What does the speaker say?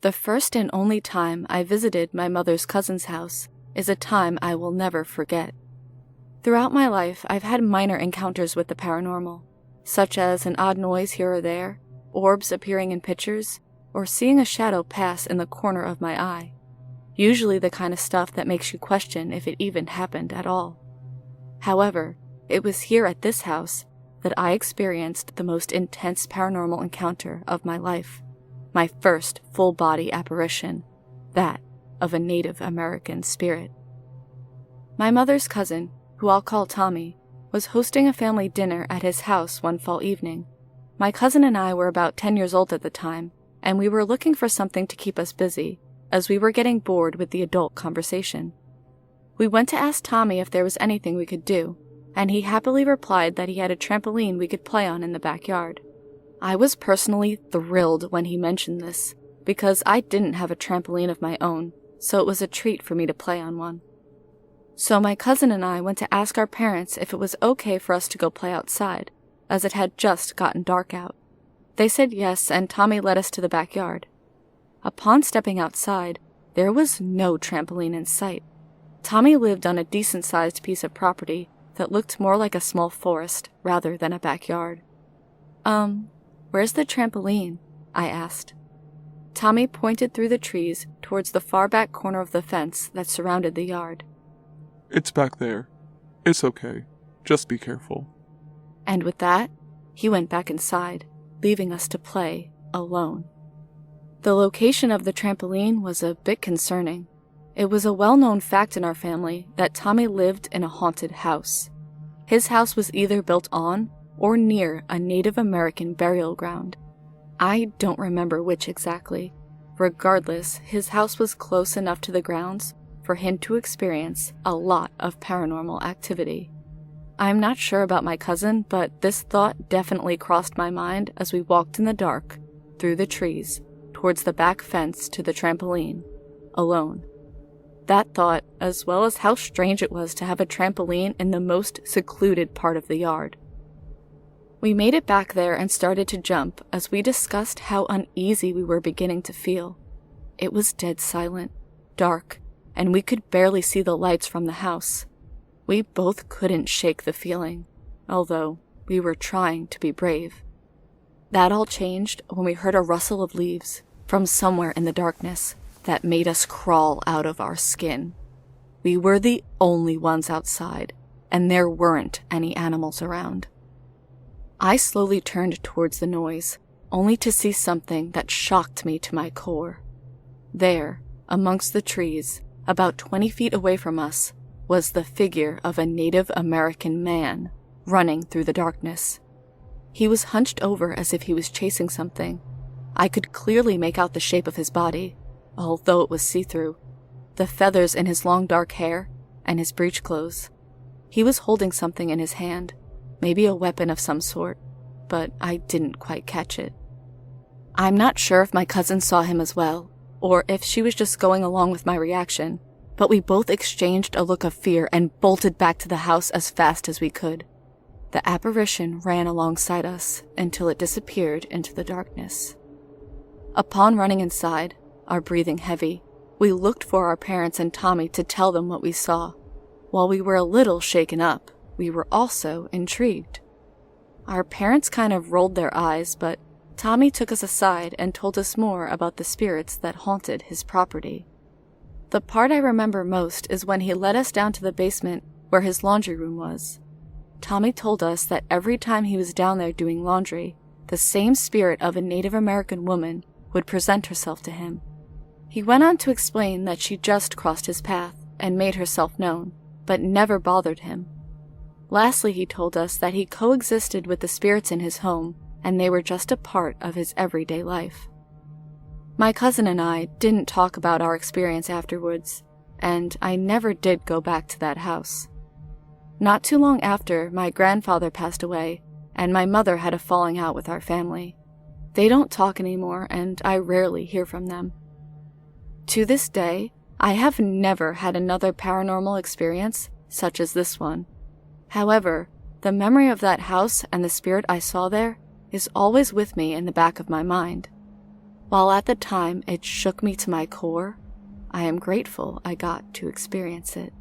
The first and only time I visited my mother's cousin's house is a time I will never forget. Throughout my life, I've had minor encounters with the paranormal, such as an odd noise here or there, orbs appearing in pictures, or seeing a shadow pass in the corner of my eye. Usually the kind of stuff that makes you question if it even happened at all. However, it was here at this house that I experienced the most intense paranormal encounter of my life. My first full-body apparition, that of a Native American spirit. My mother's cousin, who I'll call Tommy, was hosting a family dinner at his house one fall evening. My cousin and I were about 10 years old at the time, and we were looking for something to keep us busy, as we were getting bored with the adult conversation. We went to ask Tommy if there was anything we could do, and he happily replied that he had a trampoline we could play on in the backyard. I was personally thrilled when he mentioned this, because I didn't have a trampoline of my own, so it was a treat for me to play on one. So my cousin and I went to ask our parents if it was okay for us to go play outside, as it had just gotten dark out. They said yes, and Tommy led us to the backyard. Upon stepping outside, there was no trampoline in sight. Tommy lived on a decent-sized piece of property that looked more like a small forest rather than a backyard. Where's the trampoline? I asked. Tommy pointed through the trees towards the far back corner of the fence that surrounded the yard. It's back there. It's okay. Just be careful. And with that, he went back inside, leaving us to play alone. The location of the trampoline was a bit concerning. It was a well-known fact in our family that Tommy lived in a haunted house. His house was either built on or near a Native American burial ground. I don't remember which exactly. Regardless, his house was close enough to the grounds for him to experience a lot of paranormal activity. I'm not sure about my cousin, but this thought definitely crossed my mind as we walked in the dark, through the trees, towards the back fence to the trampoline, alone. That thought, as well as how strange it was to have a trampoline in the most secluded part of the yard. We made it back there and started to jump as we discussed how uneasy we were beginning to feel. It was dead silent, dark, and we could barely see the lights from the house. We both couldn't shake the feeling, although we were trying to be brave. That all changed when we heard a rustle of leaves from somewhere in the darkness that made us crawl out of our skin. We were the only ones outside, and there weren't any animals around. I slowly turned towards the noise, only to see something that shocked me to my core. There, amongst the trees, about 20 feet away from us, was the figure of a Native American man running through the darkness. He was hunched over as if he was chasing something. I could clearly make out the shape of his body, although it was see-through, the feathers in his long dark hair, and his breech clothes. He was holding something in his hand, maybe a weapon of some sort, but I didn't quite catch it. I'm not sure if my cousin saw him as well, or if she was just going along with my reaction, but we both exchanged a look of fear and bolted back to the house as fast as we could. The apparition ran alongside us until it disappeared into the darkness. Upon running inside, our breathing heavy, we looked for our parents and Tommy to tell them what we saw. While we were a little shaken up, we were also intrigued. Our parents kind of rolled their eyes, but Tommy took us aside and told us more about the spirits that haunted his property. The part I remember most is when he led us down to the basement where his laundry room was. Tommy told us that every time he was down there doing laundry, the same spirit of a Native American woman would present herself to him. He went on to explain that she just crossed his path and made herself known, but never bothered him. Lastly, he told us that he coexisted with the spirits in his home, and they were just a part of his everyday life. My cousin and I didn't talk about our experience afterwards, and I never did go back to that house. Not too long after, my grandfather passed away, and my mother had a falling out with our family. They don't talk anymore, and I rarely hear from them. To this day, I have never had another paranormal experience such as this one. However, the memory of that house and the spirit I saw there is always with me in the back of my mind. While at the time it shook me to my core, I am grateful I got to experience it.